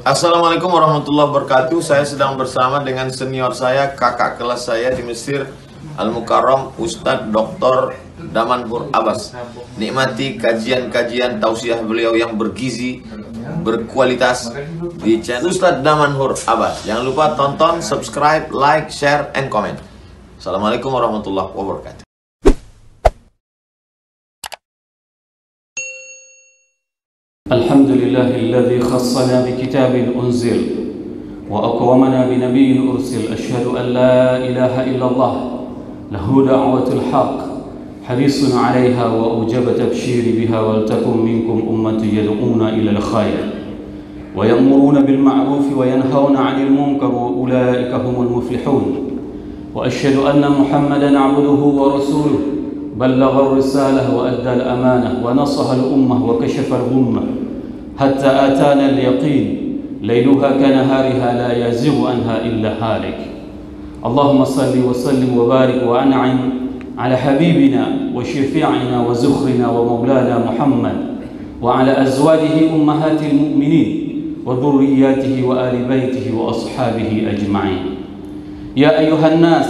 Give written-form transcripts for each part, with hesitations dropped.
Assalamualaikum warahmatullahi wabarakatuh. Saya sedang bersama dengan senior saya, kakak kelas saya di Mesir, Al-Mukarram, Ustadz Dr. Damanhur Abbas. Nikmati kajian-kajian tausiah beliau yang bergizi, berkualitas di channel Ustadz Damanhur Abbas. Jangan lupa tonton, subscribe, like, share, and comment. Assalamualaikum warahmatullahi wabarakatuh. الحمد لله الذي خصنا بكتاب أنزل وأقومنا بنبي أرسل أشهد أن لا إله إلا الله له دعوة الحق حريص عليها وأوجب تبشير بها ولتكن منكم أمة يدعون إلى الخير ويأمرون بالمعروف وينهون عن المنكر وأولئك هم المفلحون وأشهد أن محمدا عبده ورسوله بلغ الرسالة وأدى الأمانة ونصح الأمة وكشف الغمة حتى آتانا اليقين ليلها كنهارها لا يزيغ عنها إلا هالك. اللهم صل وسلم وبارك وأنعم على حبيبنا وشفيعنا وزخرنا ومولانا محمد وعلى أزواجه أمهات المؤمنين وذرياته وآل بيته وأصحابه أجمعين. يا أيها الناس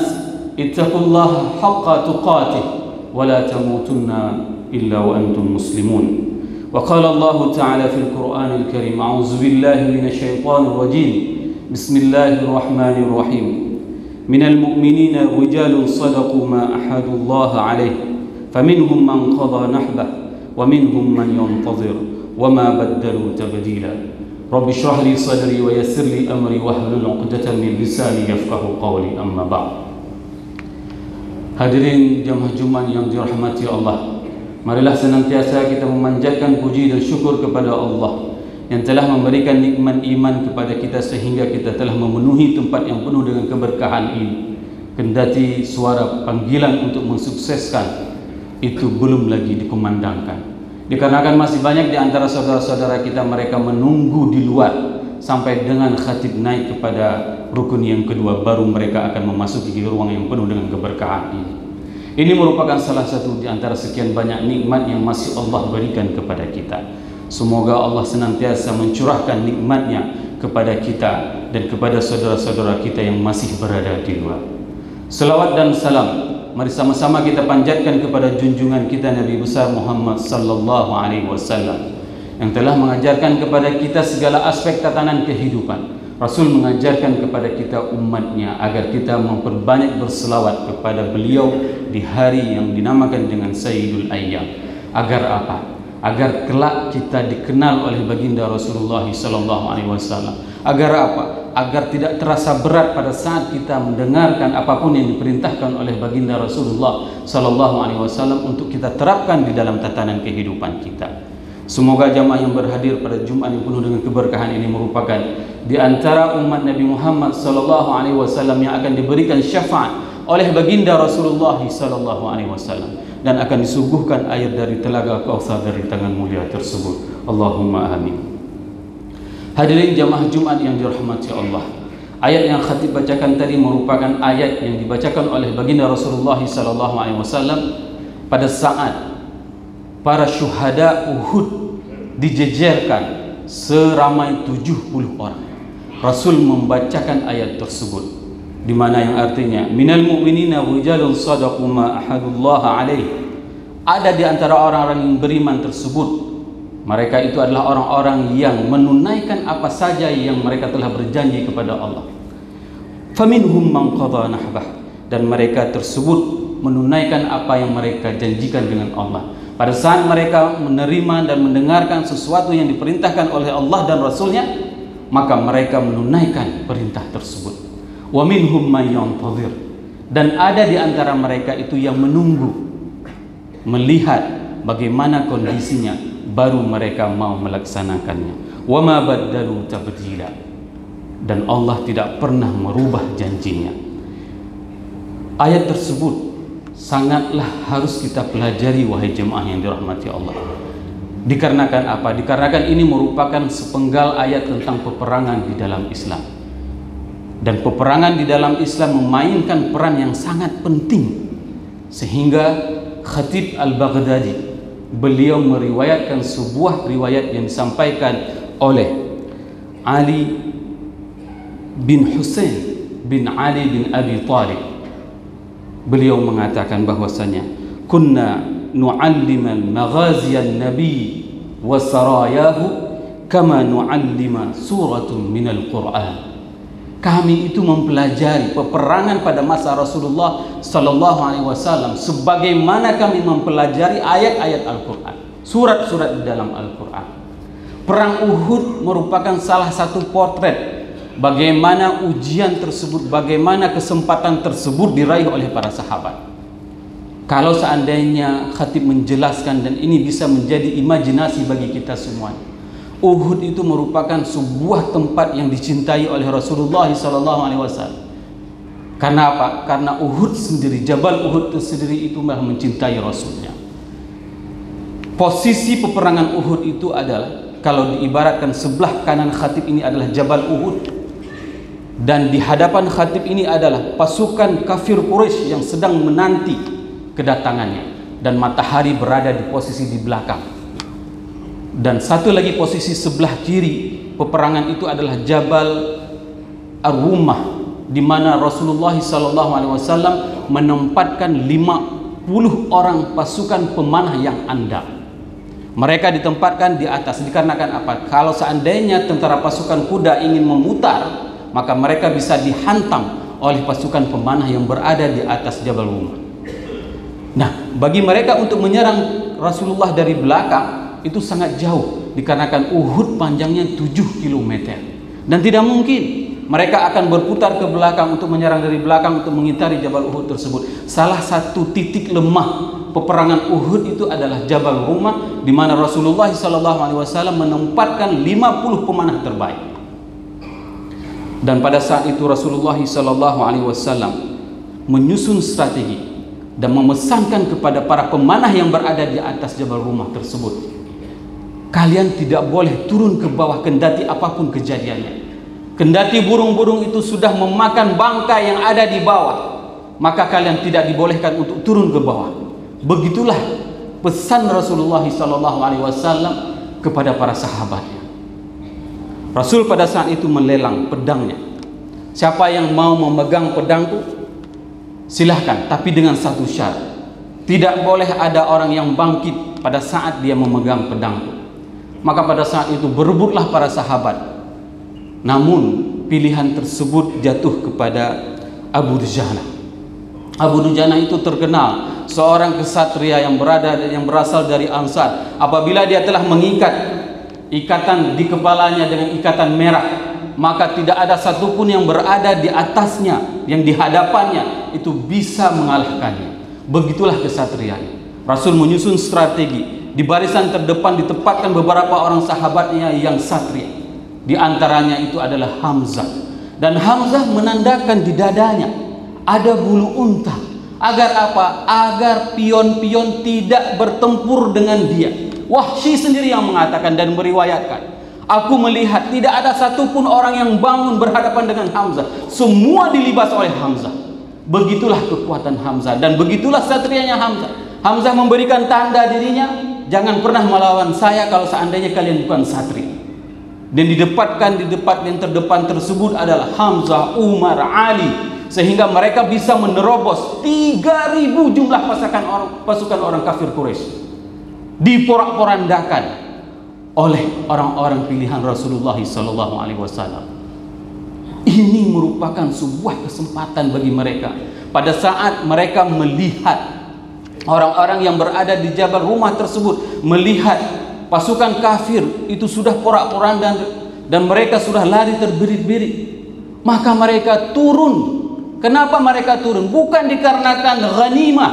اتقوا الله حق تقاته ولا تموتن إلا وأنتم مسلمون. وقال الله تعالى في القرآن الكريم أعوذ بالله من الشيطان الرجيم بسم الله الرحمن الرحيم من المؤمنين رجال صدقوا ما أحدوا الله عليه فمنهم من قضى نحبه ومنهم من ينتظر وما بدلوا تبديلا. رب اشرح لي صدري ويسر لي أمري واحلل عقدة من لساني يفقهوا قولي أما بعد. Hadirin jamaah Jumat yang dirahmati Allah, marilah senantiasa kita memanjatkan puji dan syukur kepada Allah yang telah memberikan nikmat iman kepada kita sehingga kita telah memenuhi tempat yang penuh dengan keberkahan ini. Kendati suara panggilan untuk mensukseskan itu belum lagi dikumandangkan, dikarenakan masih banyak di antara saudara-saudara kita mereka menunggu di luar sampai dengan khatib naik kepada rukun yang kedua baru mereka akan memasuki ruang yang penuh dengan keberkahan ini. Ini merupakan salah satu di antara sekian banyak nikmat yang masih Allah berikan kepada kita. Semoga Allah senantiasa mencurahkan nikmatnya kepada kita dan kepada saudara-saudara kita yang masih berada di luar. Selawat dan salam mari sama-sama kita panjatkan kepada junjungan kita Nabi besar Muhammad sallallahu alaihi wasallam yang telah mengajarkan kepada kita segala aspek tatanan kehidupan. Rasul mengajarkan kepada kita umatnya agar kita memperbanyak berselawat kepada beliau di hari yang dinamakan dengan Sayyidul Ayyam. Agar apa? Agar kelak kita dikenal oleh baginda Rasulullah SAW. Agar apa? Agar tidak terasa berat pada saat kita mendengarkan apapun yang diperintahkan oleh baginda Rasulullah SAW untuk kita terapkan di dalam tatanan kehidupan kita. Semoga jamaah yang berhadir pada Jumat yang penuh dengan keberkahan ini merupakan di antara umat Nabi Muhammad SAW yang akan diberikan syafaat oleh baginda Rasulullah SAW dan akan disuguhkan air dari telaga Kautsar dari tangan mulia tersebut. Allahumma amin. Hadirin jamaah Jumat yang dirahmati Allah, ayat yang khatib bacakan tadi merupakan ayat yang dibacakan oleh baginda Rasulullah SAW pada saat para syuhada Uhud dijejerkan seramai 70 orang. Rasul membacakan ayat tersebut di mana yang artinya minal mu'minina rijalun sadaqu ma ahadullah alaih. Ada di antara orang-orang yang beriman tersebut, mereka itu adalah orang-orang yang menunaikan apa saja yang mereka telah berjanji kepada Allah. Faminhum man qadha nahbah, dan mereka tersebut menunaikan apa yang mereka janjikan dengan Allah. Pada saat mereka menerima dan mendengarkan sesuatu yang diperintahkan oleh Allah dan Rasulnya, maka mereka menunaikan perintah tersebut. Wa minhum man yantazir, dan ada di antara mereka itu yang menunggu, melihat bagaimana kondisinya, baru mereka mau melaksanakannya. Wa ma baddalu tabdila, dan Allah tidak pernah merubah janjinya. Ayat tersebut sangatlah harus kita pelajari wahai jemaah yang dirahmati Allah. Dikarenakan apa? Dikarenakan ini merupakan sepenggal ayat tentang peperangan di dalam Islam. Dan peperangan di dalam Islam memainkan peran yang sangat penting. Sehingga Khatib Al-Baghdadi beliau meriwayatkan sebuah riwayat yang disampaikan oleh Ali bin Husain bin Ali bin Abi Thalib. Beliau mengatakan bahwasanya kunna nu'allimal maghaziyan nabi wa sarayahu kama nu'allima suratun minal Qur'an. Kami itu mempelajari peperangan pada masa Rasulullah sallallahu alaihi wasallam sebagaimana kami mempelajari ayat-ayat Al-Qur'an, surat-surat di dalam Al-Qur'an. Perang Uhud merupakan salah satu potret bagaimana ujian tersebut, bagaimana kesempatan tersebut diraih oleh para sahabat. Kalau seandainya khatib menjelaskan, dan ini bisa menjadi imajinasi bagi kita semua, Uhud itu merupakan sebuah tempat yang dicintai oleh Rasulullah SAW. Karena apa? Karena Uhud sendiri, Jabal Uhud itu sendiri itu malah mencintai Rasulnya. Posisi peperangan Uhud itu adalah, kalau diibaratkan sebelah kanan khatib ini adalah Jabal Uhud, dan di hadapan khatib ini adalah pasukan kafir Quraisy yang sedang menanti kedatangannya, dan matahari berada di posisi di belakang. Dan satu lagi posisi sebelah kiri peperangan itu adalah Jabal Ar-Rumah, di mana Rasulullah SAW menempatkan 50 orang pasukan pemanah yang andal. Mereka ditempatkan di atas dikarenakan apa? Kalau seandainya tentara pasukan kuda ingin memutar, maka mereka bisa dihantam oleh pasukan pemanah yang berada di atas Jabal Rumah. Nah, bagi mereka untuk menyerang Rasulullah dari belakang itu sangat jauh, dikarenakan Uhud panjangnya 7 km, dan tidak mungkin mereka akan berputar ke belakang untuk menyerang dari belakang untuk mengitari Jabal Uhud tersebut. Salah satu titik lemah peperangan Uhud itu adalah Jabal Rumah, di mana Rasulullah SAW menempatkan 50 pemanah terbaik. Dan pada saat itu Rasulullah SAW menyusun strategi dan memesankan kepada para pemanah yang berada di atas Jabal Rumah tersebut, kalian tidak boleh turun ke bawah kendati apapun kejadiannya. Kendati burung-burung itu sudah memakan bangkai yang ada di bawah, maka kalian tidak dibolehkan untuk turun ke bawah. Begitulah pesan Rasulullah SAW kepada para sahabatnya. Rasul pada saat itu melelang pedangnya. Siapa yang mau memegang pedangku, silahkan, tapi dengan satu syarat: tidak boleh ada orang yang bangkit pada saat dia memegang pedangku. Maka pada saat itu berebutlah para sahabat. Namun pilihan tersebut jatuh kepada Abu Dujana. Abu Dujana itu terkenal seorang kesatria yang berasal dari Ansar. Apabila dia telah mengikat ikatan di kepalanya dengan ikatan merah, maka tidak ada satupun yang berada di atasnya, yang di hadapannya itu bisa mengalahkannya. Begitulah kesatriaan. Rasul menyusun strategi. Di barisan terdepan ditempatkan beberapa orang sahabatnya yang satria. Di antaranya itu adalah Hamzah. Dan Hamzah menandakan di dadanya ada bulu unta. Agar apa? Agar pion-pion tidak bertempur dengan dia. Wahsy sendiri yang mengatakan dan meriwayatkan, aku melihat tidak ada satupun orang yang bangun berhadapan dengan Hamzah. Semua dilibas oleh Hamzah. Begitulah kekuatan Hamzah, dan begitulah satrianya Hamzah. Hamzah memberikan tanda dirinya, jangan pernah melawan saya kalau seandainya kalian bukan satria. Dan didapatkan di depan yang terdepan tersebut adalah Hamzah, Umar, Ali, sehingga mereka bisa menerobos 3.000 jumlah pasukan orang kafir Quraisy, diporak-porandakan oleh orang-orang pilihan Rasulullah SAW. Ini merupakan sebuah kesempatan bagi mereka pada saat mereka melihat orang-orang yang berada di Jabal Rumah tersebut, melihat pasukan kafir itu sudah porak-poranda dan mereka sudah lari terbirit-birit, maka mereka turun. Kenapa mereka turun? Bukan dikarenakan ghanimah.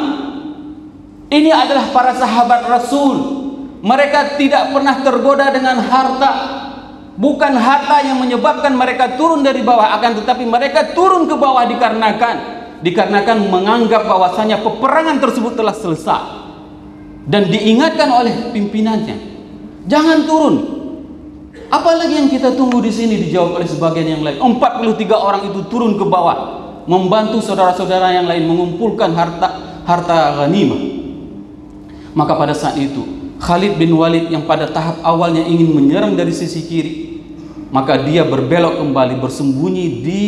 Ini adalah para sahabat Rasul. Mereka tidak pernah tergoda dengan harta. Bukan harta yang menyebabkan mereka turun dari bawah, akan tetapi mereka turun ke bawah dikarenakan menganggap bahwasanya peperangan tersebut telah selesai, dan diingatkan oleh pimpinannya, jangan turun. Apalagi yang kita tunggu di sini? Dijawab oleh sebagian yang lain. 43 orang itu turun ke bawah membantu saudara-saudara yang lain mengumpulkan harta ghanimah. Maka pada saat itu Khalid bin Walid yang pada tahap awalnya ingin menyerang dari sisi kiri, maka dia berbelok kembali bersembunyi di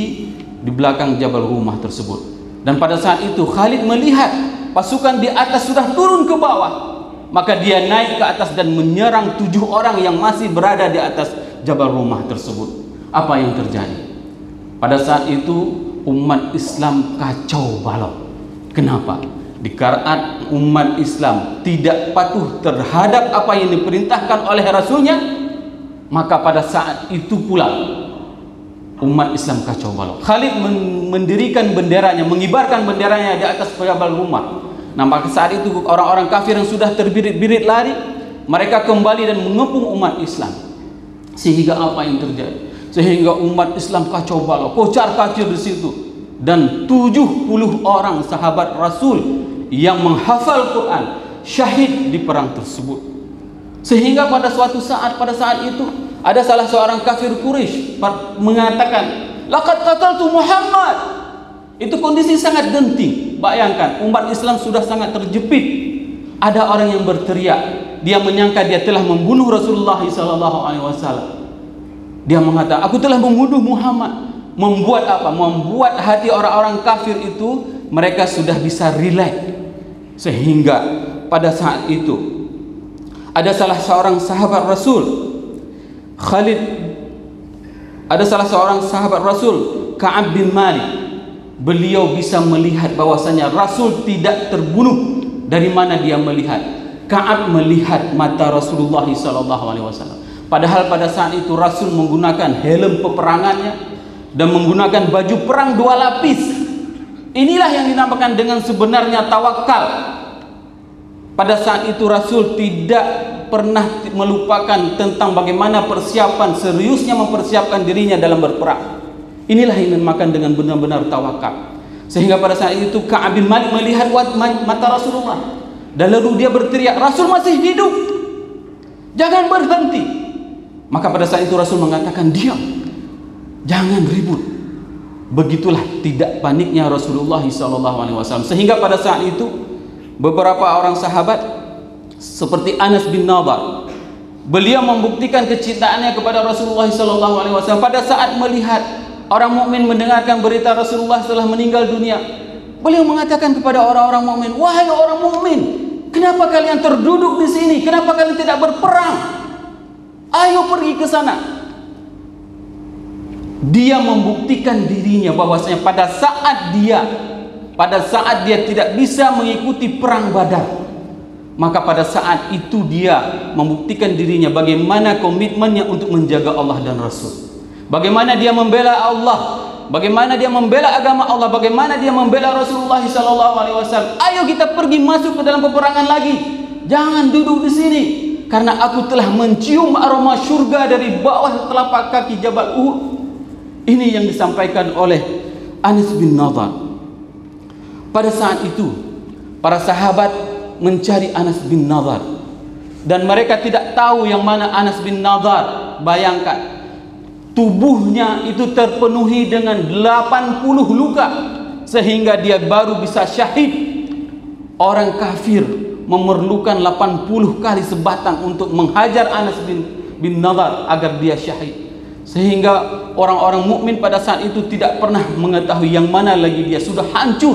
belakang Jabal Rumah tersebut. Dan pada saat itu Khalid melihat pasukan di atas sudah turun ke bawah, maka dia naik ke atas dan menyerang 7 orang yang masih berada di atas Jabal Rumah tersebut. Apa yang terjadi? Pada saat itu umat Islam kacau balau. Kenapa? Dikarenakan umat Islam tidak patuh terhadap apa yang diperintahkan oleh Rasulnya, maka pada saat itu pula umat Islam kacau balau. Khalid mendirikan benderanya, mengibarkan benderanya di atas Jabal Rumah. Nah, maka saat itu orang-orang kafir yang sudah terbirit-birit lari, mereka kembali dan mengepung umat Islam. Sehingga apa yang terjadi? Sehingga umat Islam kacau balau, kocar-kacir di situ. Dan 70 orang sahabat Rasul yang menghafal Quran syahid di perang tersebut. Sehingga pada suatu saat, pada saat itu ada salah seorang kafir Quraisy mengatakan, "Laqad qataltu Muhammad." Itu kondisi sangat genting. Bayangkan, umat Islam sudah sangat terjepit. Ada orang yang berteriak, dia menyangka dia telah membunuh Rasulullah SAW. Dia mengatakan, "Aku telah membunuh Muhammad." Membuat apa? Membuat hati orang-orang kafir itu mereka sudah bisa rileks. Sehingga pada saat itu ada salah seorang sahabat Rasul, Khalid, ada salah seorang sahabat Rasul, Ka'ab bin Malik. Beliau bisa melihat bahwasanya Rasul tidak terbunuh. Dari mana dia melihat? Ka'ab melihat mata Rasulullah SAW. Padahal pada saat itu Rasul menggunakan helm peperangannya dan menggunakan baju perang 2 lapis. Inilah yang dinamakan dengan sebenarnya tawakal. Pada saat itu Rasul tidak pernah melupakan tentang bagaimana persiapan, seriusnya mempersiapkan dirinya dalam berperang. Inilah yang dinamakan dengan benar-benar tawakal. Sehingga pada saat itu Ka'ab bin Malik melihat mata Rasulullah, dan lalu dia berteriak, "Rasul masih hidup, jangan berhenti." Maka pada saat itu Rasul mengatakan, "Diam, jangan ribut." Begitulah tidak paniknya Rasulullah SAW. Sehingga pada saat itu beberapa orang sahabat seperti Anas bin Nadar, beliau membuktikan kecintaannya kepada Rasulullah SAW. Pada saat melihat orang mukmin mendengarkan berita Rasulullah telah meninggal dunia, beliau mengatakan kepada orang-orang mukmin, "Wahai orang mukmin, kenapa kalian terduduk di sini? Kenapa kalian tidak berperang? Ayo pergi ke sana." Dia membuktikan dirinya bahwasanya pada saat dia tidak bisa mengikuti perang Badar, maka pada saat itu dia membuktikan dirinya bagaimana komitmennya untuk menjaga Allah dan Rasul, bagaimana dia membela Allah, bagaimana dia membela agama Allah, bagaimana dia membela Rasulullah SAW. "Ayo kita pergi masuk ke dalam peperangan lagi, jangan duduk di sini, karena aku telah mencium aroma surga dari bawah telapak kaki Jabal Uhud." Ini yang disampaikan oleh Anas bin Nadar. Pada saat itu para sahabat mencari Anas bin Nadar, dan mereka tidak tahu yang mana Anas bin Nadar. Bayangkan, tubuhnya itu terpenuhi dengan 80 luka, sehingga dia baru bisa syahid. Orang kafir memerlukan 80 kali sebatang untuk menghajar Anas bin Nadar agar dia syahid. Sehingga orang-orang mukmin pada saat itu tidak pernah mengetahui yang mana lagi dia sudah hancur.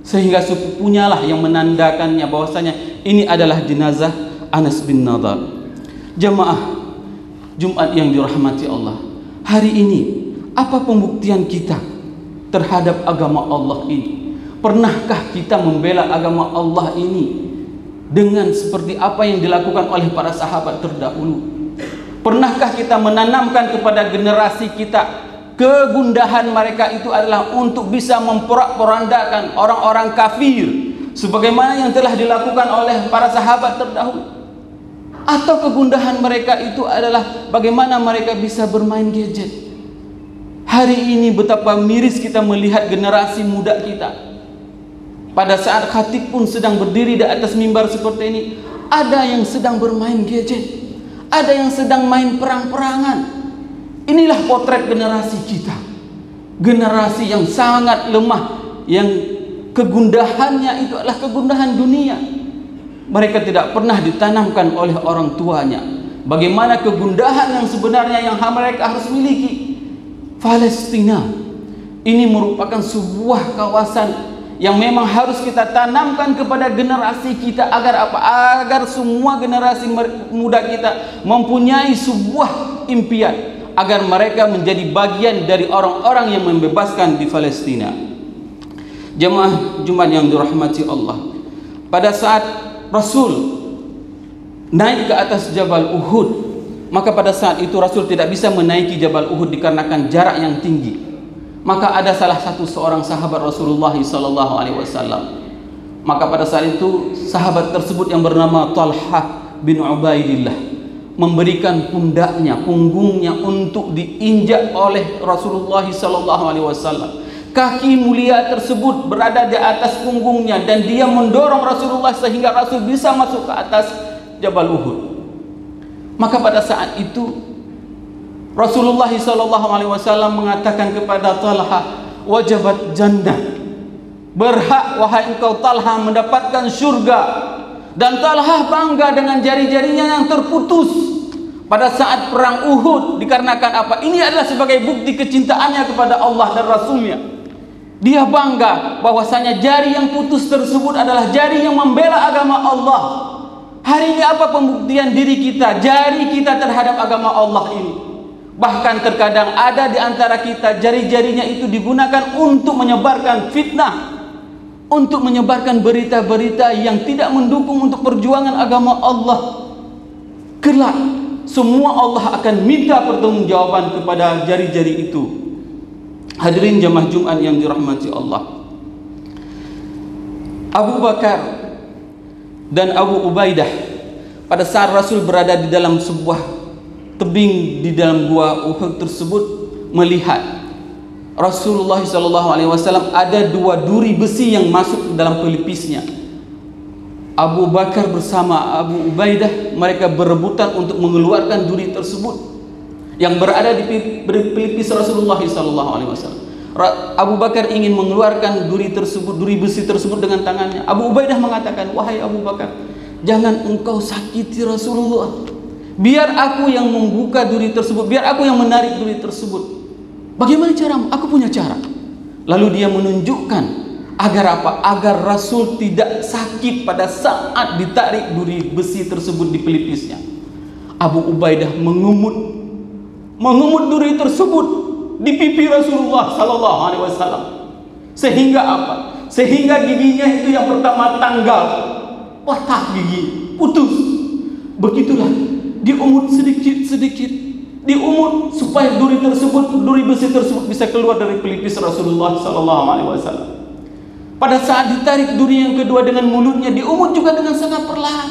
Sehingga sepupunya lah yang menandakannya bahwasanya ini adalah jenazah Anas bin Nadar. Jamaah Jumat yang dirahmati Allah, hari ini apa pembuktian kita terhadap agama Allah ini? Pernahkah kita membela agama Allah ini dengan seperti apa yang dilakukan oleh para sahabat terdahulu? Pernahkah kita menanamkan kepada generasi kita kegundahan mereka itu adalah untuk bisa memporak-porandakan orang-orang kafir sebagaimana yang telah dilakukan oleh para sahabat terdahulu? Atau kegundahan mereka itu adalah bagaimana mereka bisa bermain gadget? Hari ini betapa miris kita melihat generasi muda kita. Pada saat khatib pun sedang berdiri di atas mimbar seperti ini, ada yang sedang bermain gadget, ada yang sedang main perang-perangan. Inilah potret generasi kita, generasi yang sangat lemah, yang kegundahannya itu adalah kegundahan dunia. Mereka tidak pernah ditanamkan oleh orang tuanya bagaimana kegundahan yang sebenarnya yang mereka harus miliki. Palestina ini merupakan sebuah kawasan yang memang harus kita tanamkan kepada generasi kita agar apa? Agar semua generasi muda kita mempunyai sebuah impian agar mereka menjadi bagian dari orang-orang yang membebaskan di Palestina. Jemaah Jumat yang dirahmati Allah, pada saat Rasul naik ke atas Jabal Uhud, maka pada saat itu Rasul tidak bisa menaiki Jabal Uhud dikarenakan jarak yang tinggi. Maka ada salah satu seorang sahabat Rasulullah SAW. Maka pada saat itu sahabat tersebut yang bernama Talha bin Ubaidillah memberikan punggungnya untuk diinjak oleh Rasulullah SAW. Kaki mulia tersebut berada di atas punggungnya dan dia mendorong Rasulullah sehingga Rasul bisa masuk ke atas Jabal Uhud. Maka pada saat itu Rasulullah SAW mengatakan kepada Talha, wajabat jannah, berhak wahai engkau Talha mendapatkan surga. Dan Talha bangga dengan jari-jarinya yang terputus pada saat perang Uhud, dikarenakan apa? Ini adalah sebagai bukti kecintaannya kepada Allah dan Rasulnya. Dia bangga bahwasanya jari yang putus tersebut adalah jari yang membela agama Allah. Hari ini apa pembuktian diri kita, jari kita terhadap agama Allah ini? Bahkan terkadang ada di antara kita jari-jarinya itu digunakan untuk menyebarkan fitnah, untuk menyebarkan berita-berita yang tidak mendukung untuk perjuangan agama Allah. Kelak semua Allah akan minta pertanggungjawaban kepada jari-jari itu. Hadirin jemaah Jumat yang dirahmati Allah, Abu Bakar dan Abu Ubaidah pada saat Rasul berada di dalam sebuah tebing di dalam gua Uhud tersebut melihat Rasulullah SAW ada dua duri besi yang masuk ke dalam pelipisnya. Abu Bakar bersama Abu Ubaidah mereka berebutan untuk mengeluarkan duri tersebut yang berada di pelipis Rasulullah SAW. Abu Bakar ingin mengeluarkan duri tersebut, duri besi tersebut dengan tangannya. Abu Ubaidah mengatakan, wahai Abu Bakar, jangan engkau sakiti Rasulullah. Biar aku yang membuka duri tersebut, biar aku yang menarik duri tersebut. Bagaimana caramu? Aku punya cara. Lalu dia menunjukkan agar apa? Agar Rasul tidak sakit pada saat ditarik duri besi tersebut di pelipisnya. Abu Ubaidah mengumut duri tersebut di pipi Rasulullah SAW. Sehingga apa? Sehingga giginya itu yang pertama tanggal, patah gigi, putus. Begitulah. Diumut sedikit-sedikit, diumut supaya duri besi tersebut bisa keluar dari pelipis Rasulullah SAW. Pada saat ditarik duri yang kedua dengan mulutnya, diumut juga dengan sangat perlahan.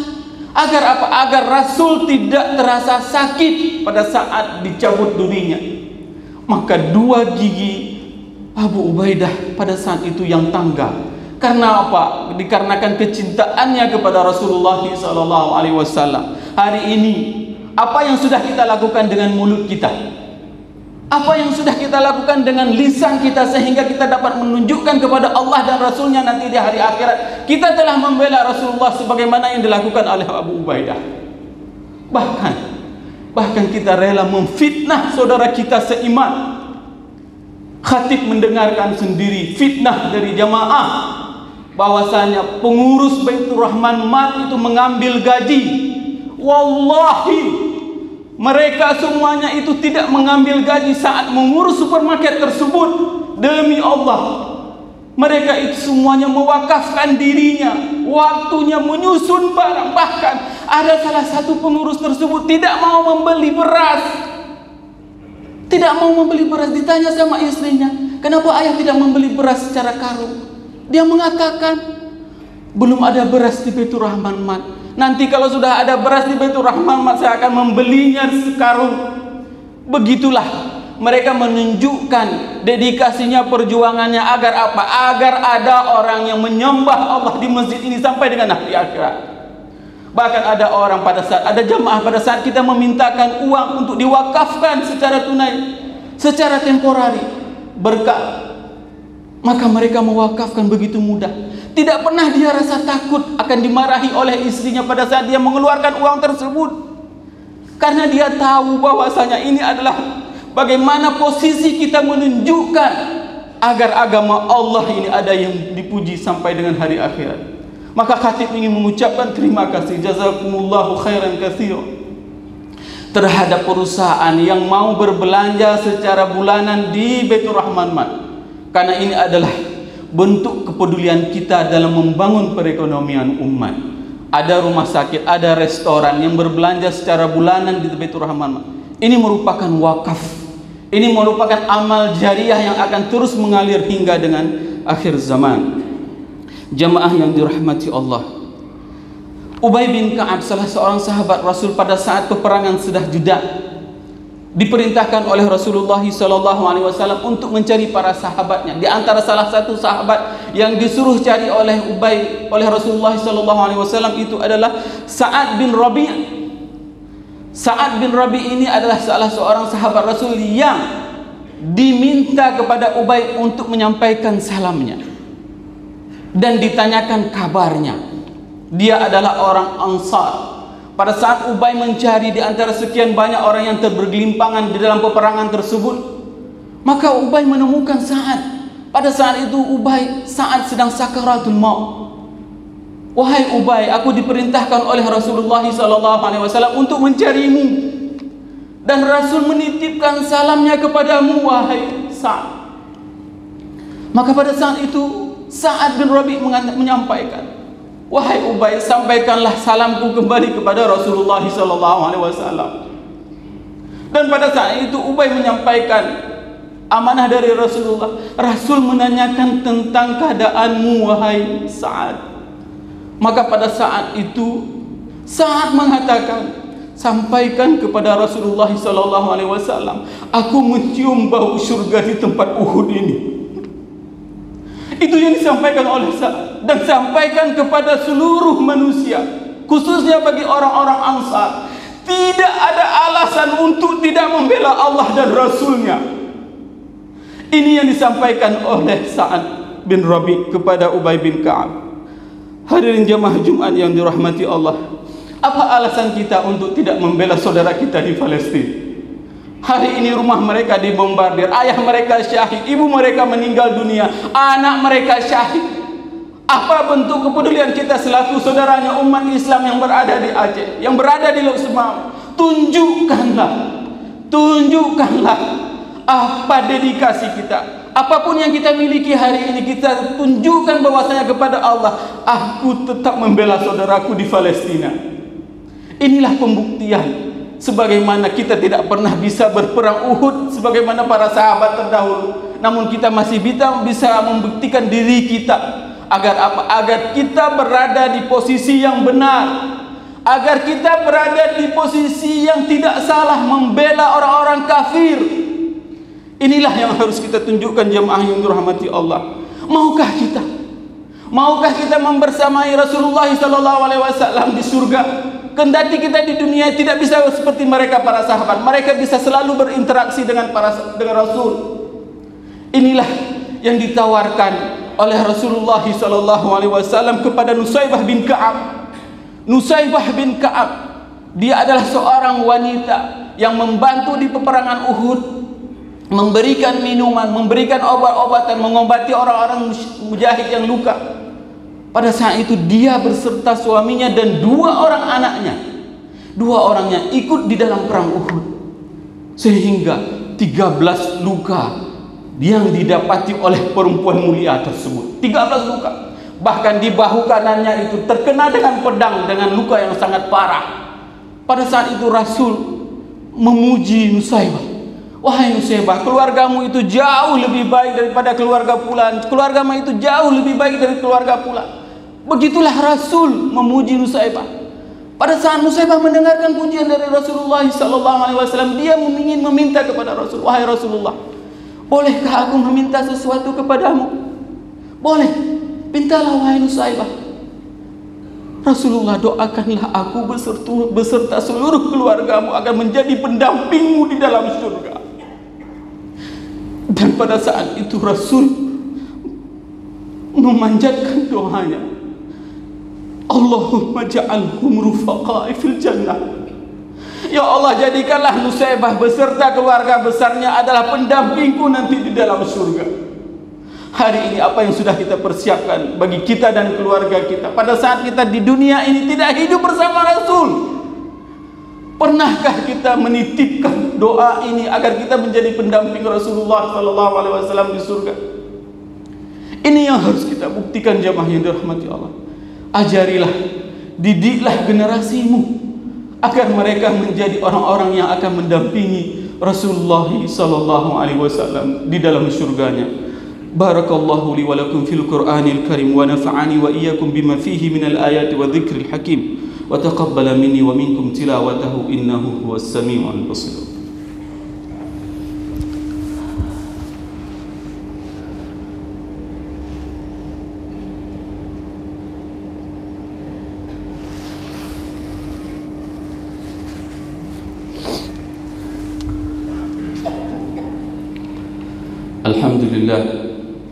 Agar apa? Agar Rasul tidak terasa sakit pada saat dicabut durinya. Maka dua gigi Abu Ubaidah pada saat itu yang tanggal. Karena apa? Dikarenakan kecintaannya kepada Rasulullah SAW. Hari ini apa yang sudah kita lakukan dengan mulut kita? Apa yang sudah kita lakukan dengan lisan kita sehingga kita dapat menunjukkan kepada Allah dan Rasulnya nanti di hari akhirat kita telah membela Rasulullah sebagaimana yang dilakukan oleh Abu Ubaidah. Bahkan kita rela memfitnah saudara kita seiman. Khatib mendengarkan sendiri fitnah dari jamaah bahwasanya pengurus Baitur Rahman Mat itu mengambil gaji. Wallahi mereka semuanya itu tidak mengambil gaji saat mengurus supermarket tersebut. Demi Allah, mereka itu semuanya mewakafkan dirinya, waktunya menyusun barang. Bahkan ada salah satu pengurus tersebut tidak mau membeli beras. Tidak mau membeli beras. Ditanya sama istrinya, kenapa ayah tidak membeli beras secara karung? Dia mengatakan, belum ada beras di Baitur Rahman Mat. Nanti kalau sudah ada beras di Baitur Rahman Mat, saya akan membelinya sekarung. Begitulah mereka menunjukkan dedikasinya, perjuangannya agar apa? Agar ada orang yang menyembah Allah di masjid ini sampai dengan hari akhirat. Bahkan ada orang pada saat ada jamaah pada saat kita memintakan uang untuk diwakafkan secara tunai, secara temporari berkah, maka mereka mewakafkan begitu mudah. Tidak pernah dia rasa takut akan dimarahi oleh istrinya pada saat dia mengeluarkan uang tersebut. Karena dia tahu bahwasanya ini adalah bagaimana posisi kita menunjukkan agar agama Allah ini ada yang dipuji sampai dengan hari akhirat. Maka khatib ingin mengucapkan terima kasih, jazakumullahu khairan katsira, terhadap perusahaan yang mau berbelanja secara bulanan di Baitur Rahman Mat. Karena ini adalah bentuk kepedulian kita dalam membangun perekonomian umat. Ada rumah sakit, ada restoran yang berbelanja secara bulanan di Baitur Rahman Mat. Ini merupakan wakaf. Ini merupakan amal jariah yang akan terus mengalir hingga dengan akhir zaman. Jamaah yang dirahmati Allah, Ubay bin Ka'ab, salah seorang sahabat Rasul, pada saat peperangan sudah jeda, diperintahkan oleh Rasulullah SAW untuk mencari para sahabatnya. Di antara salah satu sahabat yang disuruh cari oleh Rasulullah SAW itu adalah Sa'ad bin Rabi'. Sa'ad bin Rabi' ini adalah salah seorang sahabat Rasul yang diminta kepada Ubay untuk menyampaikan salamnya dan ditanyakan kabarnya. Dia adalah orang Ansar. Pada saat Ubay mencari di antara sekian banyak orang yang terbergelimpangan di dalam peperangan tersebut, maka Ubay menemukan Sa'ad. Pada saat itu Sa'ad sedang sakaratul maut. Wahai Ubay, aku diperintahkan oleh Rasulullah SAW untuk mencarimu, dan Rasul menitipkan salamnya kepadamu, wahai Sa'ad. Maka pada saat itu Sa'ad bin Rabi' menyampaikan, wahai Ubay, sampaikanlah salamku kembali kepada Rasulullah SAW. Dan pada saat itu Ubay menyampaikan amanah dari Rasulullah. Rasul menanyakan tentang keadaanmu, wahai Sa'ad. Maka pada saat itu Sa'ad mengatakan, sampaikan kepada Rasulullah SAW, aku mencium bau surga di tempat Uhud ini. Itu yang disampaikan oleh Sa'ad, dan sampaikan kepada seluruh manusia, khususnya bagi orang-orang Ansar. Tidak ada alasan untuk tidak membela Allah dan Rasulnya. Ini yang disampaikan oleh Sa'ad bin Rabi' kepada Ubay bin Ka'ab. Hadirin jamaah Jumat yang dirahmati Allah, apa alasan kita untuk tidak membela saudara kita di Palestina? Hari ini rumah mereka dibombardir, ayah mereka syahid, ibu mereka meninggal dunia, anak mereka syahid. Apa bentuk kepedulian kita selaku saudaranya umat Islam yang berada di Aceh, yang berada di Lok Semau? Tunjukkanlah apa dedikasi kita. Apapun yang kita miliki hari ini, kita tunjukkan bahwasanya kepada Allah, aku tetap membela saudaraku di Palestina. Inilah pembuktian sebagaimana kita tidak pernah bisa berperang Uhud sebagaimana para sahabat terdahulu, namun kita masih bisa membuktikan diri kita agar apa? Agar kita berada di posisi yang benar, agar kita berada di posisi yang tidak salah membela orang-orang kafir. Inilah yang harus kita tunjukkan jemaah yang dirahmati Allah. Maukah kita membersamai Rasulullah SAW di surga? Kendati kita di dunia tidak bisa seperti mereka para sahabat, mereka bisa selalu berinteraksi dengan Rasul. Inilah yang ditawarkan oleh Rasulullah SAW kepada Nusaybah bin Ka'ab. Nusaybah bin Ka'ab, dia adalah seorang wanita yang membantu di peperangan Uhud, memberikan minuman, memberikan obat-obatan, mengobati orang-orang mujahid yang luka. Pada saat itu dia berserta suaminya dan 2 orang anaknya, 2 orangnya ikut di dalam perang Uhud, sehingga 13 luka yang didapati oleh perempuan mulia tersebut. 13 luka. Bahkan di bahu kanannya itu terkena dengan pedang dengan luka yang sangat parah. Pada saat itu Rasul memuji Nusaybah. Wahai Nusaybah, keluargamu itu jauh lebih baik daripada keluarga fulan. Keluargamu itu jauh lebih baik dari keluarga fulan. Begitulah Rasul memuji Nusaybah. Pada saat Nusaybah mendengarkan pujian dari Rasulullah SAW, dia ingin meminta kepada Rasul, wahai Rasulullah, bolehkah aku meminta sesuatu kepadamu? Boleh, mintalah wahai Nusaybah. Rasulullah, doakanlah aku beserta seluruh keluargamu agar menjadi pendampingmu di dalam surga. Dan pada saat itu Rasul memanjatkan doanya, Allahumma ja'alhum rufaqa'i fil jannah. Ya Allah, jadikanlah Nusaibah beserta keluarga besarnya adalah pendampingku nanti di dalam surga. Hari ini apa yang sudah kita persiapkan bagi kita dan keluarga kita pada saat kita di dunia ini tidak hidup bersama Rasul? Pernahkah kita menitipkan doa ini agar kita menjadi pendamping Rasulullah SAW di surga? Ini yang harus kita buktikan, jamaah yang dirahmati Allah. Ajarilah, didiklah generasimu agar mereka menjadi orang-orang yang akan mendampingi Rasulullah SAW di dalam surganya. Barakallahu li wa lakum fil Qur'anil Karim wa nafa'ani wa iyyakum bima fihi minal ayati wa dhikril hakim wa taqabbala minni wa minkum tilawatahu innahu huwas sami'ul basir.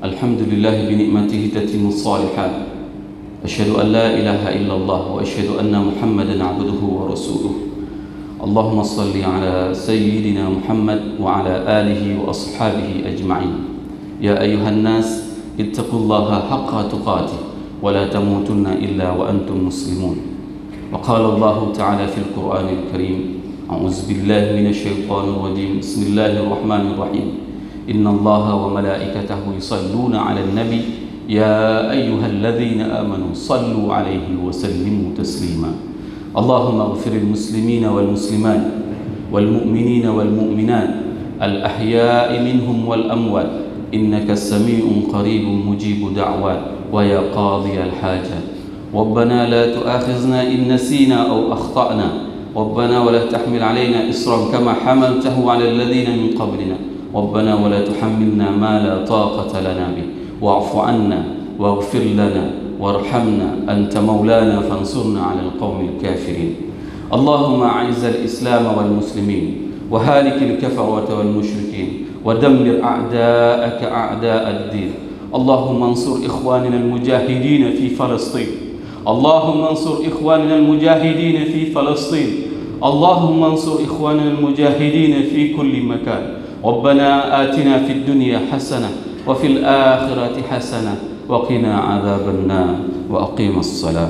الحمد لله بنعمته تتم الصالحات أشهد أن لا إله إلا الله وأشهد أن محمدا عبده ورسوله اللهم صل على سيدنا محمد وعلى آله وأصحابه أجمعين يا أيها الناس اتقوا الله حق تقاته ولا تموتن إلا وأنتم مسلمون وقال الله تعالى في القرآن الكريم أعوذ بالله من الشيطان الرجيم بسم الله الرحمن الرحيم إن الله وملائكته يصلون على النبي يا أيها الذين آمنوا صلوا عليه وسلموا تسليما اللهم اغفر المسلمين والمسلمات والمؤمنين والمؤمنات الأحياء منهم والأموات إنك السميع قريب مجيب دعوات ويا قاضي الحاجات ربنا لا تؤاخذنا إن نسينا أو أخطأنا ربنا ولا تحمل علينا إصرا كما حملته على الذين من قبلنا ربنا ولا تحملنا ما لا طاقة لنا به واعف عنا واغفر لنا وارحمنا أنت مولانا فانصرنا على القوم الكافرين اللهم أعز الإسلام والمسلمين وهالك الكفرة والمشركين ودمر أعداءك أعداء الدين اللهم انصر إخواننا المجاهدين في فلسطين اللهم انصر إخواننا المجاهدين في فلسطين اللهم انصر إخواننا المجاهدين في كل مكان ربنا آتنا في الدنيا حسنة وفي الآخرة حسنة وقنا عذاب النار وأقيم الصلاة